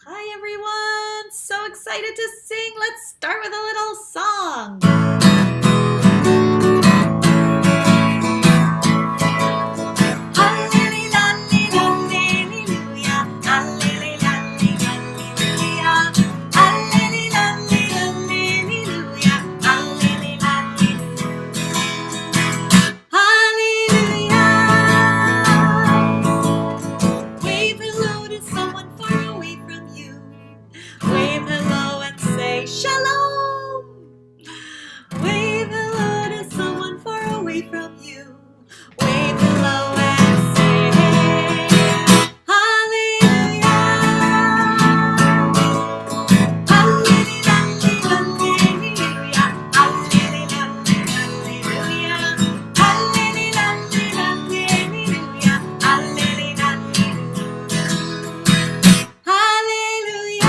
Hi everyone, so excited to sing. Let's start with a little song. Shalom! Wave hello to someone far away from you. Wave hello and say hallelujah. Hallelujah, hallelujah, hallelujah,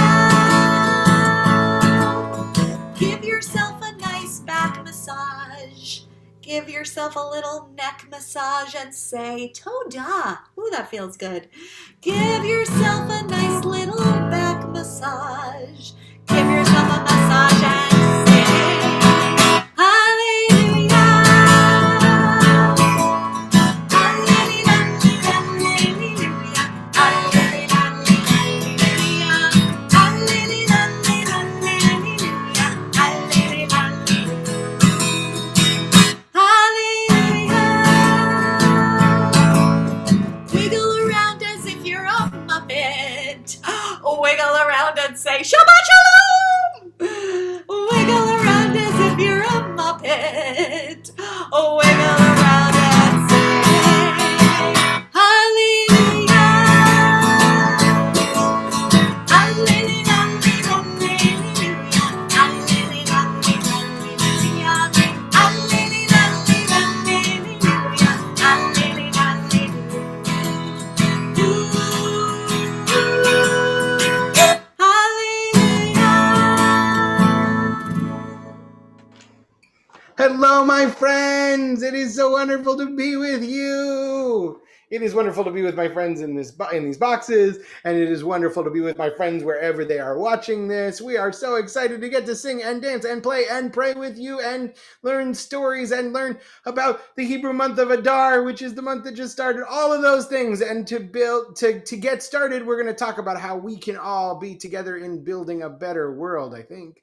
Give yourself a nice back massage and say Toda. Ooh, that feels good. Give yourself a nice little back massage. Give yourself a massage and say hallelujah. Wiggle around and say Shabbat Shalom! Wiggle around as if you're a Muppet. Wiggle around and say Hallelujah! Hallelujah! Hello, my friends. It is so wonderful to be with you. It is wonderful to be with my friends in these boxes, and it is wonderful to be with my friends wherever they are watching this. We are so excited to get to sing and dance and play and pray with you and learn stories and learn about the Hebrew month of Adar, which is the month that just started. All of those things, and to get started, we're going to talk about how we can all be together in building a better world, I think.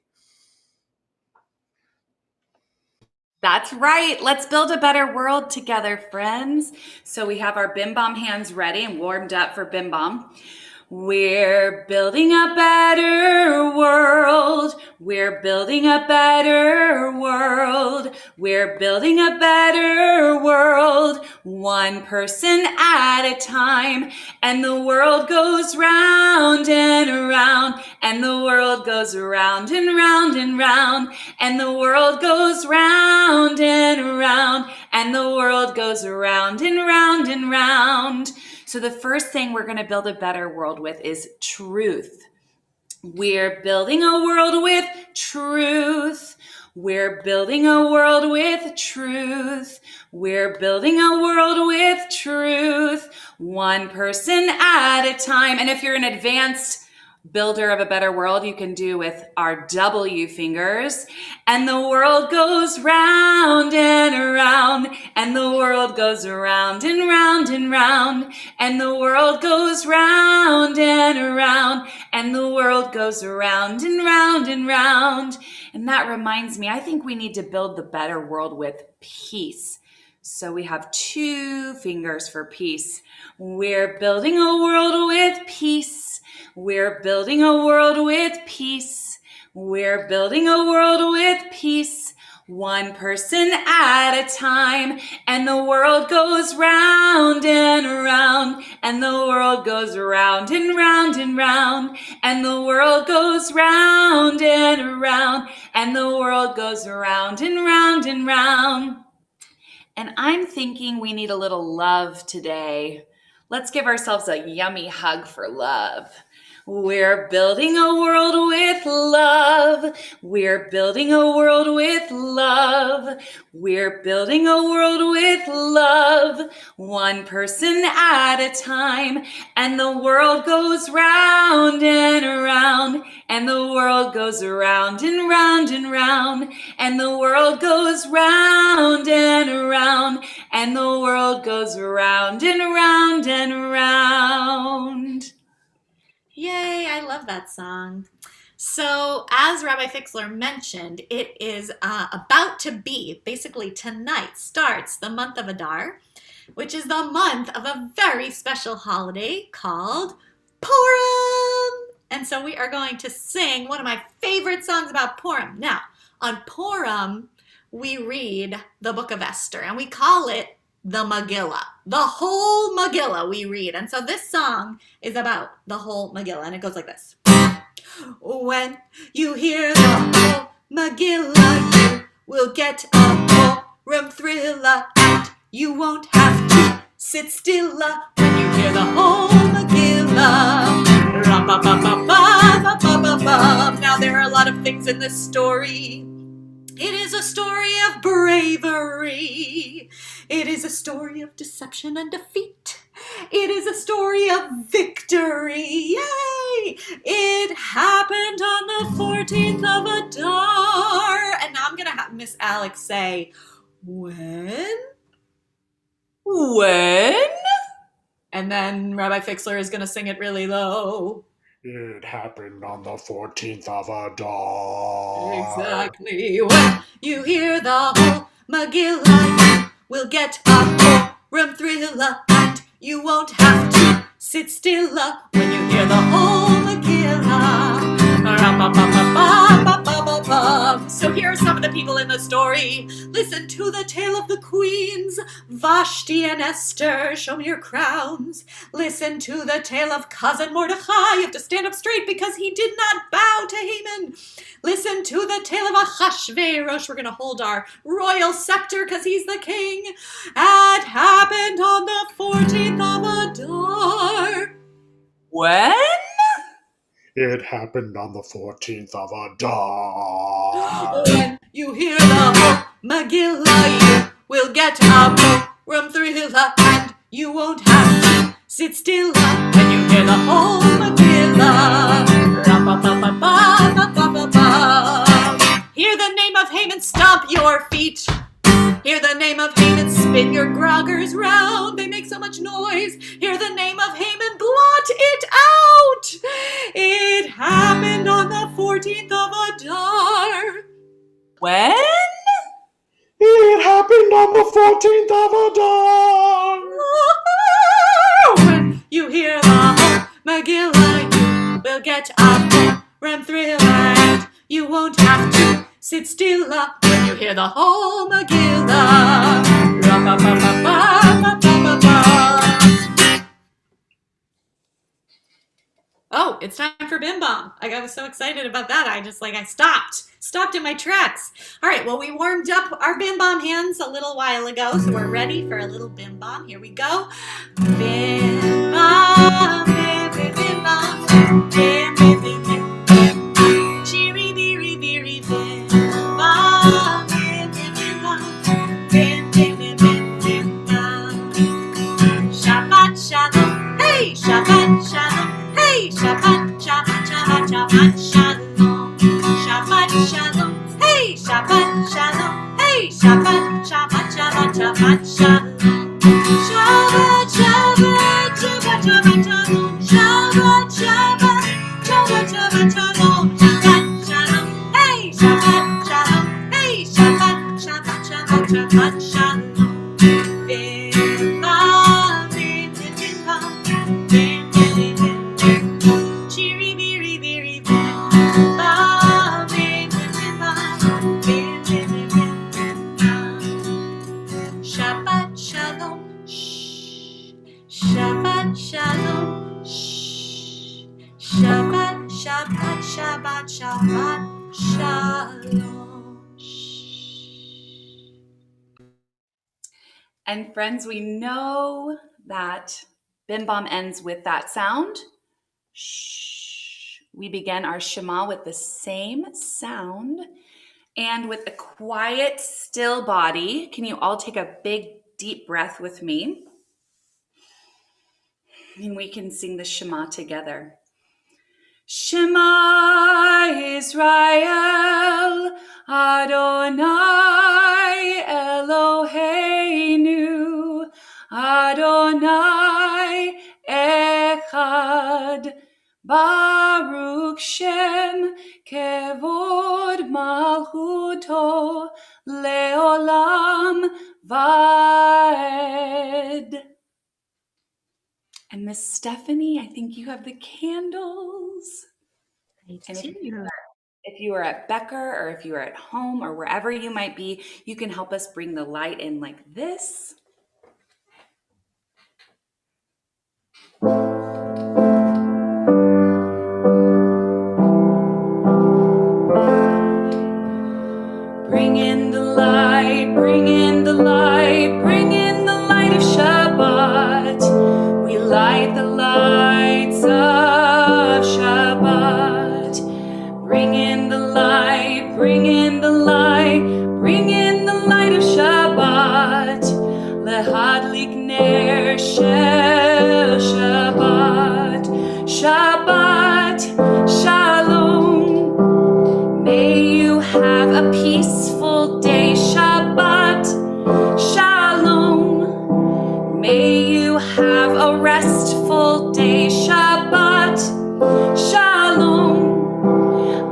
That's right. Let's build a better world together, friends. So we have our Bim Bomb hands ready and warmed up for Bim Bomb. We're building a better world. We're building a better world. We're building a better world. One person at a time. And the world goes round and around. And the world goes round and round and round. And the world goes round and around. And the world goes round and round and round. So the first thing we're going to build a better world with is truth. We're building a world with truth. We're building a world with truth. We're building a world with truth. One person at a time. And if you're an advanced builder of a better world, you can do with our W fingers. And the world goes round and around, and the world goes round and round and round, and the world goes round and around, and the world goes round and round and round. And that reminds me, I think we need to build the better world with peace. So we have 2 fingers for peace. We're building a world with peace. We're building a world with peace. We're building a world with peace. One person at a time, and the world goes round and around, and the world goes round and round and round, and the world goes round and around, and the world goes round and round and round. And I'm thinking we need a little love today. Let's give ourselves a yummy hug for love. We're building a world with love. We're building a world with love. We're building a world with love. One person at a time. And the world goes round and around. And the world goes round and round and round. And the world goes round and around. And the world goes round and round and round. Yay, I love that song. So, as Rabbi Fixler mentioned, it is about to be, basically tonight, starts the month of Adar, which is the month of a very special holiday called Purim. And so we are going to sing one of my favorite songs about Purim. Now, on Purim, we read the book of Esther, and we call it the Magilla. The whole Magilla we read. And so this song is about the whole Magilla, and it goes like this. When you hear the whole Magilla, you will get a Purim thriller, and you won't have to sit still when you hear the whole Magilla. Now there are a lot of things in this story. It is a story of bravery. It is a story of deception and defeat. It is a story of victory. Yay! It happened on the 14th of Adar. And now I'm going to have Miss Alex say, when? When? And then Rabbi Fixler is going to sing it really low. It happened on the 14th of Adar. Exactly. When you hear the whole Magilla, you will get a Purim thriller, and you won't have to sit still when you hear the whole Magilla. So here are some of the people in the story. Listen to the tale of the queens, Vashti and Esther. Show me your crowns. Listen to the tale of cousin Mordechai. You have to stand up straight because he did not bow to Haman. Listen to the tale of Achashverosh. We're going to hold our royal scepter because he's the king. It happened on the 14th of Adar. When? It happened on the 14th of Adar. When you hear the whole Magilla, you will get a Purim thriller, and you won't have to sit still when you hear the whole Magilla. Hear the name of Haman, stomp your feet. Hear the name of Haman, spin your groggers round. They make so much noise. Hear the name of Haman, blot it out. It happened on the 14th of Adar. When? It happened on the 14th of Adar. When you hear the whole Magilla, you will get a Purim thriller, and you won't have to sit still when you hear the whole Magilla. Oh, it's time for Bim Bomb. I was so excited about that. I stopped in my tracks. All right, well, we warmed up our Bim Bomb hands a little while ago, so we're ready for a little Bim Bomb. Here we go. Bim Bomb, Bim, Bim, Bim Bomb, Bim, Bim, Bim, Bim, Bim, Bim, Cheery, beery, beery, Bim Bomb, Bim, Bim, Bim Bomb, Bim, Bim, Bim, Bim, Bim Bomb. Shabbat Shalom, hey, Shabbat Shalom, hey, Shabbat, Shabbat, Shalom. Shabbat, Shabbat, Shabbat, Shabbat, Shalom. Shabbat, Shabbat, Shabbat, Shabbat, Shalom. Shabbat, Shabbat, Shabbat, Shabbat, Shalom. Shabbat, Shalom. Hey, Shabbat, Shalom. Hey, Shabbat, Shabbat, Shabbat, Shabbat, Shalom. Bim Bomb, bim, bim, bim, bom. Bim, bim, bim, bim, bim. Cheery, beery, beery, bim bomb, bim, bim, bim, bom. Bim, bim, bim, bim, bim, bom. Shabbat Shalom, shh. Shabbat Shalom, shh. Shabbat, Shabbat, Shabbat, Shabbat, Shalom, shh. And friends, we know that Bim Bomb ends with that sound. Shh. We begin our Shema with the same sound and with a quiet, still body. Can you all take a big, deep breath with me? And we can sing the Shema together. Shema Israel, Adonai Eloheinu, Adonai Echad, Baruch Shem Kevod Malchuto Leolam Vaed. And Miss Stephanie, I think you have the candles. And if you are at Becker or if you are at home or wherever you might be, you can help us bring the light in like this. Bring in the light, bring in the light, bring in the light of Shabbat. We light the lights of Shabbat. Bring in the light, bring in the light, bring in the light of Shabbat. Lehadlik ner shel Shabbat. Shabbat, Shalom. May you have a peaceful day. Shabbat, Shalom. May you have a restful day. Shabbat, Shalom.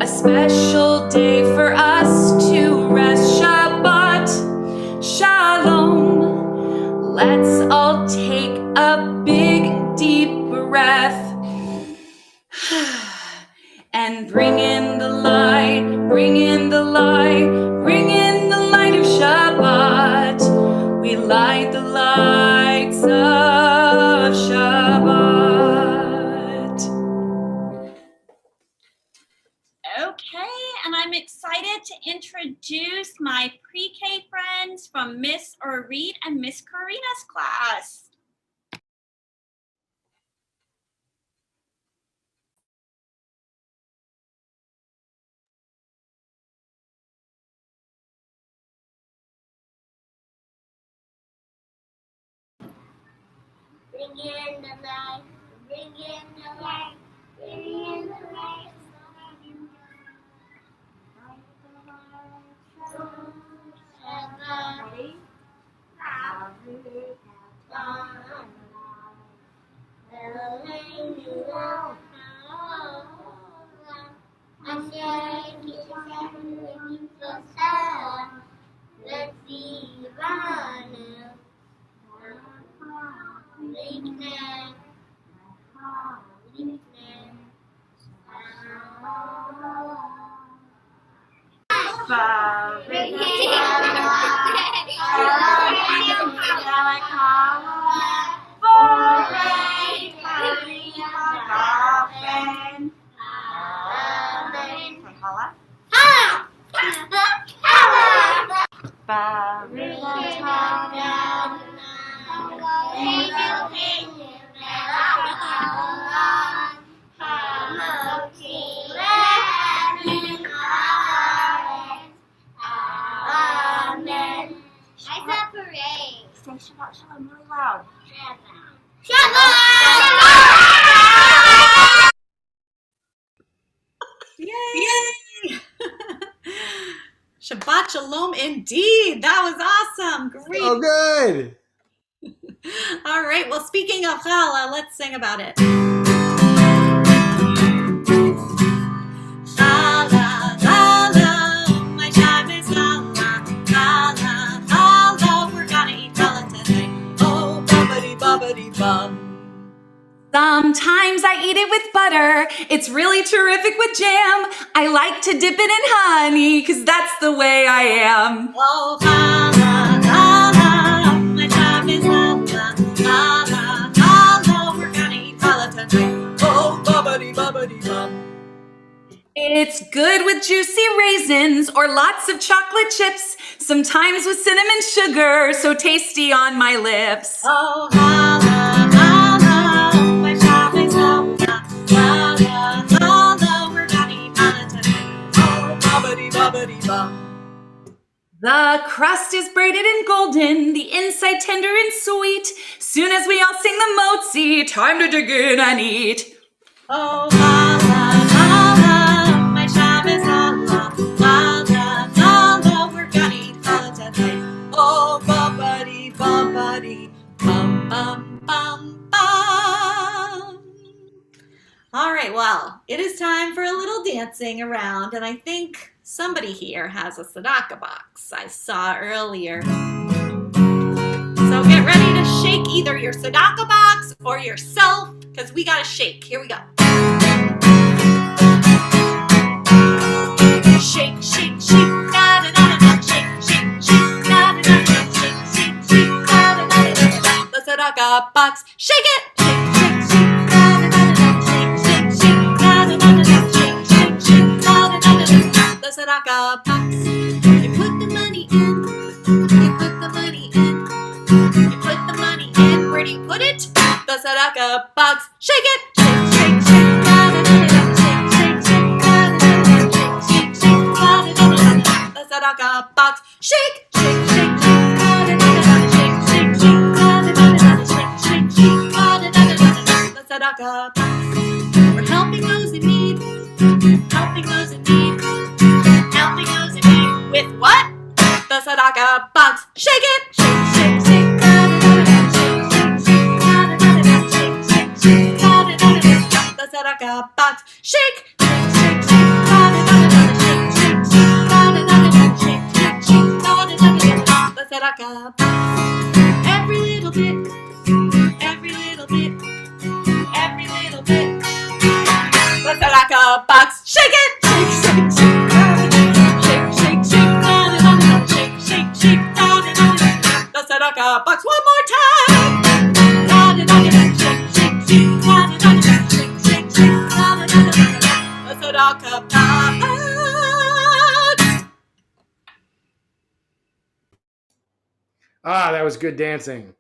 A special day for us to rest. Shabbat, Shalom. Let's all take a big, deep breath. And bring in the light, bring in the light, bring in the light of Shabbat. We light the lights of Shabbat. Okay, and I'm excited to introduce my pre-K friends from Miss Orit and Miss Karina's class. Bring in the light, bring in the light, bring in the light. Let's see Shabbat Shalom really loud. Yay! Shabbat Shabbat Shalom indeed. That was awesome. Great. Oh, good. All right. Well, speaking of challah, let's sing about it. Challah, challah, my time is challah, challah, challah. We're gonna eat challah tonight. Oh, bubbity, bubbity, bum. Sometimes I eat it with butter. It's really terrific with jam. I like to dip it in honey, cause that's the way I am. Oh, challah, challah, my time is challah, challah, challah. We're gonna eat challah tonight. Oh, bubbity, bubbity, bum. It's good with juicy raisins or lots of chocolate chips, sometimes with cinnamon sugar, so tasty on my lips. Oh, challah, challah, my time is challah, challah, challah. We're gonna eat challah tonight. Oh, bubbity, bubbity, bum. The crust is braided and golden, the inside tender and sweet. Soon as we all sing the motzi, time to dig in and eat. Oh, challah, challah, my Shabbos challah, challah, challah. We're gonna eat challah tonight. Oh, bubbity, bubbity, bum, bum, bum, bum. All right, well, it is time for a little dancing around, and I think somebody here has a tzedakah box I saw earlier. So get ready to shake either your tzedakah box or yourself, because we gotta shake. Here we go. Shake, shake, shake, da da da da, shake, shake, shake, da da da da, shake, shake, shake, da da da da da. The tzedakah box, shake it, shake, shake, shake, da da da da, shake, shake, shake, da da da da, shake, shake, shake, da da da da. The tzedakah box. You put the money in. You put the money in. You put the money in. Where do you put it? The tzedakah box. Shake it, shake, shake, shake, da da da da, shake, shake, shake, da da da da, shake, shake, shake, da da da da. The tzedakah box. Shake, shake, shake, shake, da da da da, shake, shake, shake, da da da da, shake, shake, shake, da da da da. The tzedakah box. We're helping those in need. Helping those in need. Helping those in need. With what? The tzedakah box. Shake it, shake, shake, shake, da da da da, shake, shake, shake, da da da da, shake, shake, shake, da da da da. The tzedakah box. Shake, shake, shake, shake, da da da da, shake, shake, shake, da da da da, shake, shake, shake, da da da da. The tzedakah box. Every little bit, every little bit, every little bit. The tzedakah box. Shake it, shake, shake, shake, da da da da, shake, shake, shake, da da da da, shake, shake, shake, da da da da. The tzedakah box. One more time. Da da da da, shake, shake, shake, da da da da, shake, shake, shake, da da da da. The tzedakah box. Ah, that was good dancing.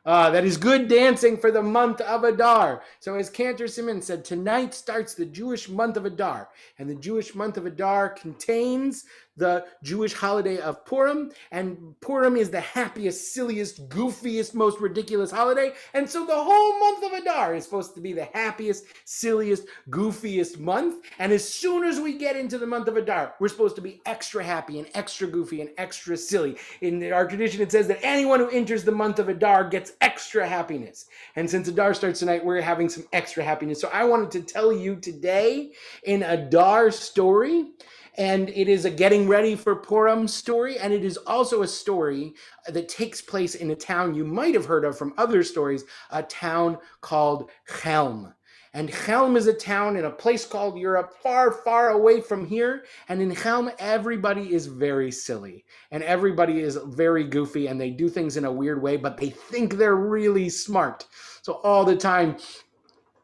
That is good dancing for the month of Adar. So as Cantor Simmons said, tonight starts the Jewish month of Adar. And the Jewish month of Adar contains the Jewish holiday of Purim. And Purim is the happiest, silliest, goofiest, most ridiculous holiday. And so the whole month of Adar is supposed to be the happiest, silliest, goofiest month. And as soon as we get into the month of Adar, we're supposed to be extra happy and extra goofy and extra silly. In our tradition, it says that anyone who enters the month of Adar gets extra happiness. And since Adar starts tonight, we're having some extra happiness. So I wanted to tell you today an Adar story. And it is a getting ready for Purim story. And it is also a story that takes place in a town you might have heard of from other stories, a town called Chelm. And Chelm is a town in a place called Europe, far, far away from here. And in Chelm, everybody is very silly. And everybody is very goofy. And they do things in a weird way, but they think they're really smart. So all the time,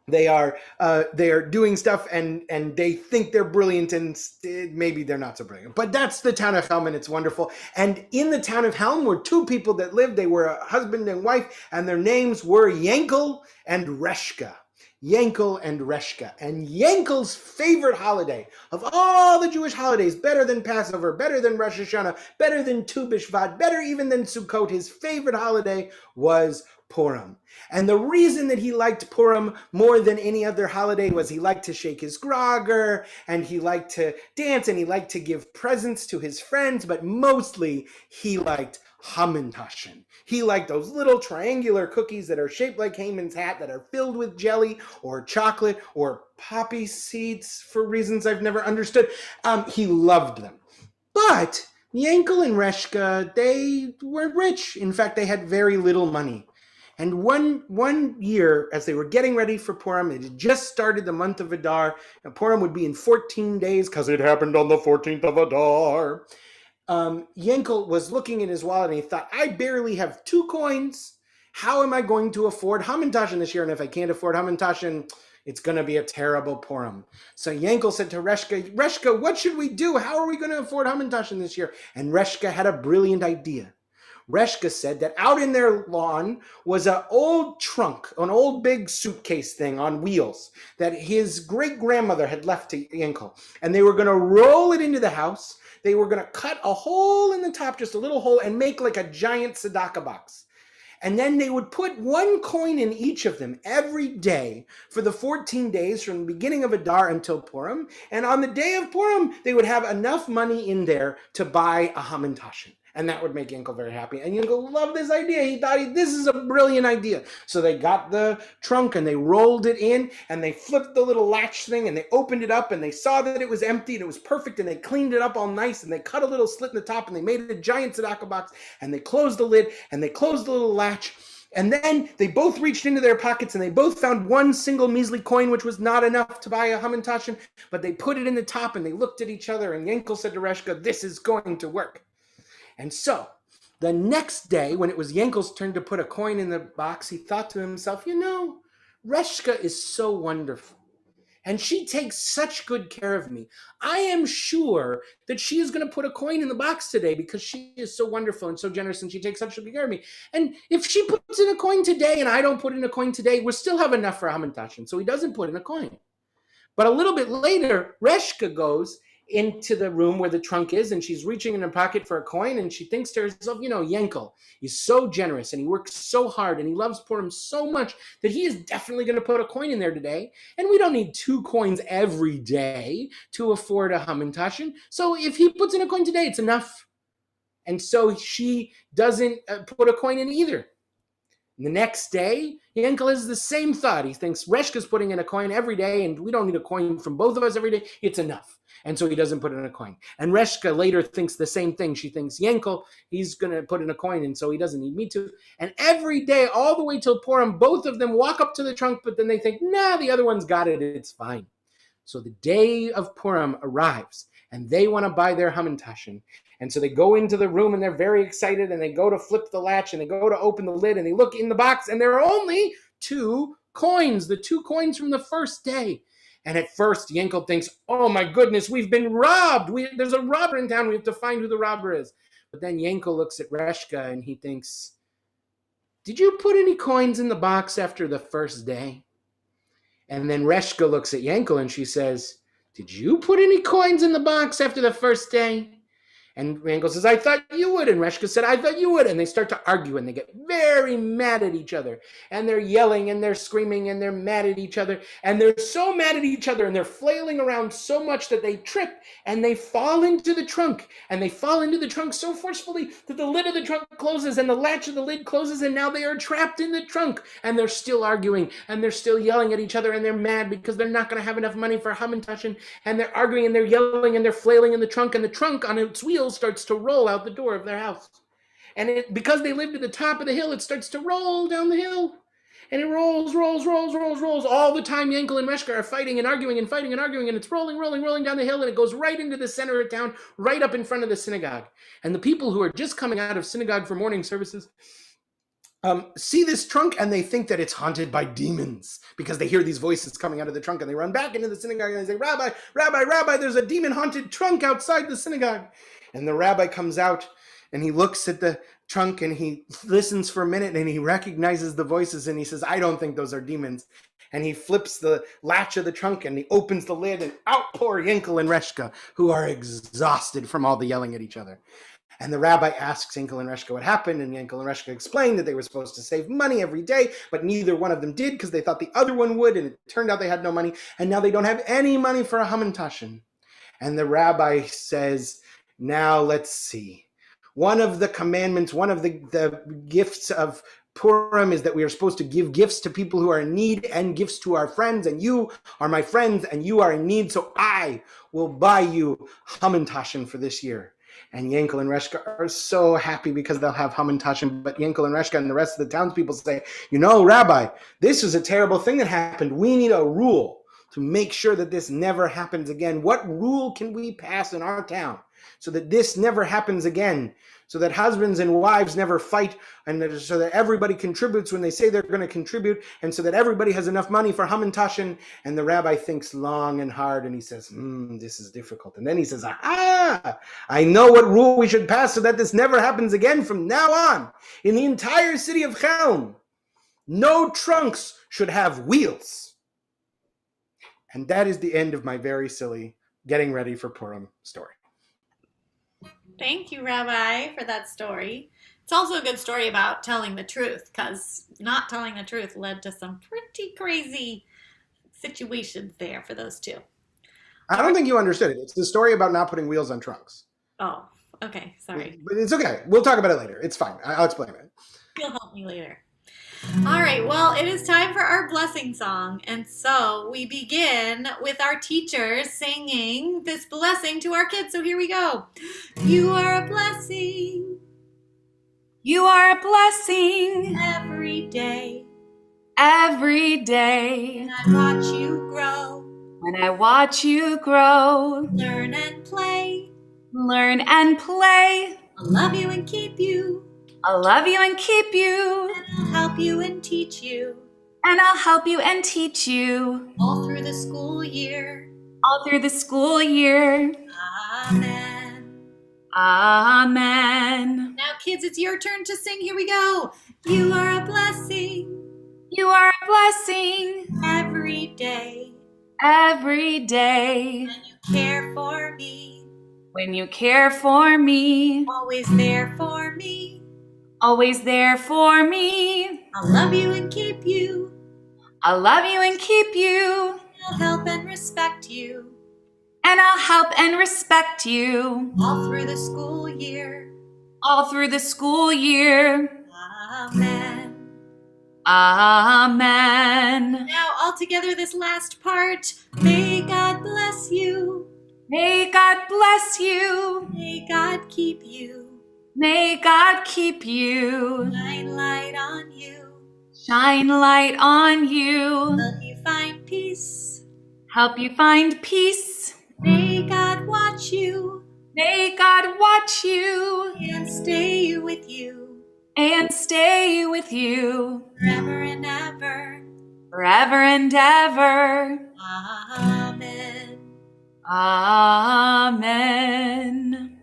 they are doing stuff and they think they're brilliant, and maybe they're not so brilliant. But that's the town of Helm, and it's wonderful. And in the town of Helm were two people that lived. They were a husband and wife, and their names were Yankel and Reshka. Yankel and Reshka. And Yankel's favorite holiday of all the Jewish holidays, better than Passover, better than Rosh Hashanah, better than Tu B'Shvat, better even than Sukkot, his favorite holiday was Purim. And the reason that he liked Purim more than any other holiday was he liked to shake his grogger, and he liked to dance, and he liked to give presents to his friends, but mostly he liked Hamantaschen. He liked those little triangular cookies that are shaped like Haman's hat, that are filled with jelly or chocolate or poppy seeds for reasons I've never understood. He loved them. But Yankel and Reshka, they weren't rich. In fact, they had very little money. And one year, as they were getting ready for Purim, it had just started the month of Adar, and Purim would be in 14 days because it happened on the 14th of Adar. Yankel was looking in his wallet and he thought, I barely have 2 coins. How am I going to afford Hamantaschen this year? And if I can't afford Hamantaschen, it's going to be a terrible Purim. So Yankel said to Reshka, what should we do? How are we going to afford Hamantaschen this year? And Reshka had a brilliant idea. Reshka said that out in their lawn was an old trunk, an old big suitcase thing on wheels that his great-grandmother had left to Yankel. And they were going to roll it into the house. They were going to cut a hole in the top, just a little hole, and make like a giant tzedakah box. And then they would put 1 coin in each of them every day for the 14 days from the beginning of Adar until Purim. And on the day of Purim, they would have enough money in there to buy a Hamantaschen. And that would make Yankel very happy. And Yankel loved this idea. He thought, this is a brilliant idea. So they got the trunk and they rolled it in and they flipped the little latch thing and they opened it up and they saw that it was empty and it was perfect and they cleaned it up all nice and they cut a little slit in the top and they made a giant tzedakah box and they closed the lid and they closed the little latch. And then they both reached into their pockets and they both found 1 single measly coin, which was not enough to buy a Hamantaschen, but they put it in the top and they looked at each other and Yankel said to Reshka, this is going to work. And so, the next day, when it was Yankel's turn to put a coin in the box, he thought to himself, Reshka is so wonderful. And she takes such good care of me. I am sure that she is going to put a coin in the box today because she is so wonderful and so generous and she takes such good care of me. And if she puts in a coin today and I don't put in a coin today, we'll still have enough for Hamantaschen. So he doesn't put in a coin. But a little bit later, Reshka goes into the room where the trunk is and she's reaching in her pocket for a coin and she thinks to herself, Yankel is so generous and he works so hard and he loves Purim so much that he is definitely going to put a coin in there today, and we don't need 2 coins every day to afford a Hamantaschen, so if he puts in a coin today, it's enough. And so she doesn't put a coin in either. The next day, Yankel has the same thought. He thinks Reshka's putting in a coin every day and we don't need a coin from both of us every day. It's enough. And so he doesn't put in a coin. And Reshka later thinks the same thing. She thinks Yankel, he's going to put in a coin and so he doesn't need me to. And every day, all the way till Purim, both of them walk up to the trunk, but then they think, nah, the other one's got it. It's fine. So the day of Purim arrives and they want to buy their Hamantaschen. And so they go into the room and they're very excited and they go to flip the latch and they go to open the lid and they look in the box and there are only 2 coins, the 2 coins from the first day. And at first, Yankel thinks, oh my goodness, we've been robbed. There's a robber in town. We have to find who the robber is. But then Yankel looks at Reshka and he thinks, did you put any coins in the box after the first day? And then Reshka looks at Yankel and she says, did you put any coins in the box after the first day? And Yankel says, I thought you would. And Reshka said, I thought you would. And they start to argue and they get very mad at each other. And they're yelling and they're screaming and they're mad at each other. And they're so mad at each other and they're flailing around so much that they trip and they fall into the trunk. And they fall into the trunk so forcefully that the lid of the trunk closes and the latch of the lid closes. And now they are trapped in the trunk. And they're still arguing and they're still yelling at each other. And they're mad because they're not going to have enough money for Hamantaschen. And they're arguing and they're yelling and they're flailing in the trunk. And the trunk on its wheels starts to roll out the door of their house. And because they lived at the top of the hill, it starts to roll down the hill. And it rolls all the time. Yankel and Reshka are fighting and arguing and fighting and arguing, and it's rolling down the hill, and it goes right into the center of town, right up in front of the synagogue. And the people who are just coming out of synagogue for morning services see this trunk and they think that it's haunted by demons because they hear these voices coming out of the trunk, and they run back into the synagogue and they say, Rabbi, there's a demon-haunted trunk outside the synagogue. And the rabbi comes out and he looks at the trunk and he listens for a minute and he recognizes the voices and he says, I don't think those are demons. And he flips the latch of the trunk and he opens the lid and out pour Yankel and Reshka, who are exhausted from all the yelling at each other. And the rabbi asks Yankel and Reshka what happened, and Yankel and Reshka explained that they were supposed to save money every day, but neither one of them did because they thought the other one would, and it turned out they had no money, and now they don't have any money for a hamantashen. And the rabbi says, now let's see. One of the commandments, one of the gifts of Purim is that we are supposed to give gifts to people who are in need and gifts to our friends, and you are my friends and you are in need, so I will buy you hamantashen for this year. And Yankel and Reshka are so happy because they'll have hamantashen, but Yankel and Reshka and the rest of the townspeople say, you know, Rabbi, this is a terrible thing that happened. We need a rule to make sure that this never happens again. What rule can we pass in our town so that this never happens again? So that husbands and wives never fight, and so that everybody contributes when they say they're going to contribute, and so that everybody has enough money for hamantashen. And the rabbi thinks long and hard, and he says, this is difficult. And then he says, aha, I know what rule we should pass so that this never happens again from now on. In the entire city of Chelm, no trunks should have wheels. And that is the end of my very silly getting ready for Purim story. Thank you, Rabbi, for that story. It's also a good story about telling the truth, because not telling the truth led to some pretty crazy situations there for those two. I don't think you understood it. It's the story about not putting wheels on trunks. Oh, okay, sorry. But it's okay. We'll talk about it later. It's fine. I'll explain it. You'll help me later. All right, well, it is time for our blessing song. And so we begin with our teachers singing this blessing to our kids. So here we go. You are a blessing. You are a blessing Every day. every day. And I watch you grow. When I watch you grow, Learn and play. learn and play. I'll love you and keep you. I'll love you and keep you, And I'll help you and teach you. and I'll help you and teach you All through the school year. all through the school year. Amen. Amen. Now, kids, it's your turn to sing. Here we go. You are a blessing You are a blessing every day. every day. And you care for me. When you care for me, Always there for me. always there for me. I'll love you and keep you. I'll love you and keep you, I'll help and respect you. and I'll help and respect you All through the school year. all through the school year. Amen. Amen. Now, all together, this last part. May God bless you. May God bless you. May God keep you. May God keep you. Shine light on you. Shine light on you. Help you find peace. Help you find peace. May God watch you May God watch you and stay with you and stay with you forever and ever. forever and ever. Amen. Amen.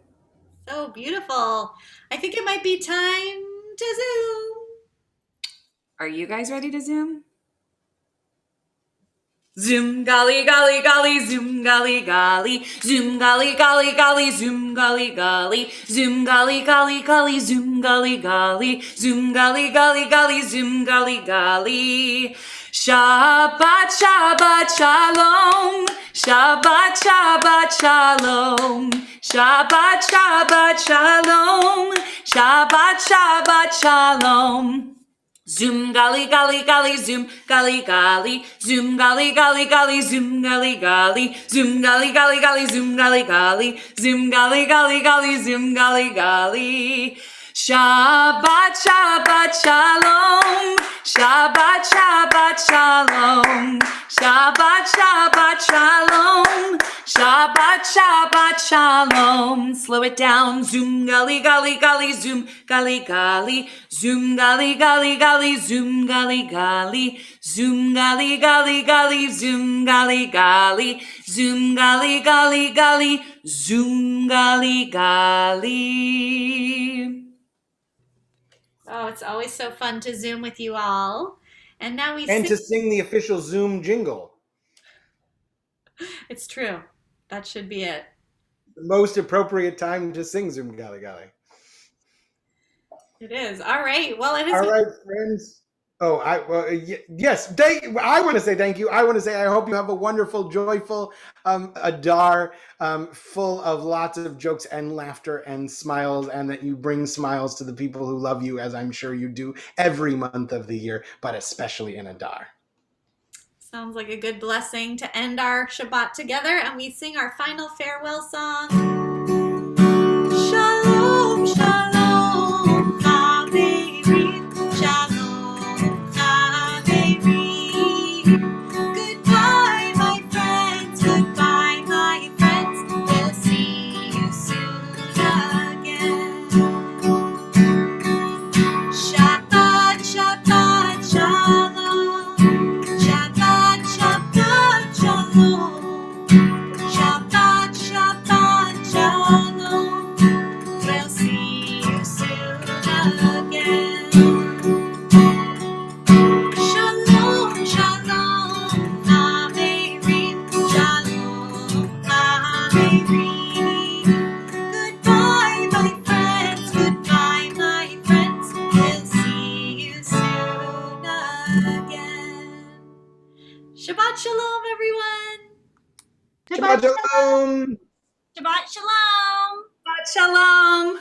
So beautiful. I think it might be time to Zoom. Are you guys ready to Zoom? Zoom golly golly golly, zoom golly golly, zoom golly golly golly, zoom golly golly, zoom golly golly golly, zoom golly golly, zoom golly golly golly, zoom golly golly. Shabbat Shabbat Shalom, Shabbat Shabbat Shalom, Shabbat Shabbat Shalom, Shabbat Shabbat Shalom. Zoom golly golly golly, zoom golly golly, zoom golly golly golly, zoom golly golly, zoom golly golly golly, zoom golly golly, zoom golly golly golly, zoom golly golly. Shabbat Shabbat Shalom, Shabbat Shabbat Shalom, Shabbat Shabbat Shalom, Shabbat Shabbat Shalom. Slow it down. Zoom golly golly golly, zoom golly golly, zoom golly golly golly, zoom golly golly, zoom golly golly golly, zoom golly golly, zoom golly golly golly, zoom golly golly. Oh, it's always so fun to Zoom with you all. And now we And sing. to sing the official Zoom jingle. It's true. That should be it. The most appropriate time to sing Zoom Gali Gali. It is. All right. Well, it All has right, friends. Oh, yes. I want to say thank you. I want to say I hope you have a wonderful, joyful Adar, full of lots of jokes and laughter and smiles, and that you bring smiles to the people who love you, as I'm sure you do every month of the year, but especially in Adar. sounds like a good blessing to end our Shabbat together, and we sing our final farewell song. Shalom, shalom, Haverim, shalom, Haverim. Goodbye, my friends, goodbye, my friends. We'll see you soon again. Shabbat, Shabbat, shalom. Shabbat, Shabbat, shalom. Shabbat, Shabbat, shalom. We'll see you soon again. Shalom, shalom, Haverim, shalom, Haverim. Goodbye, my friends, goodbye, my friends. We'll see you soon again. Shabbat shalom, everyone. Shabbat shalom. Shabbat shalom. Shabbat shalom.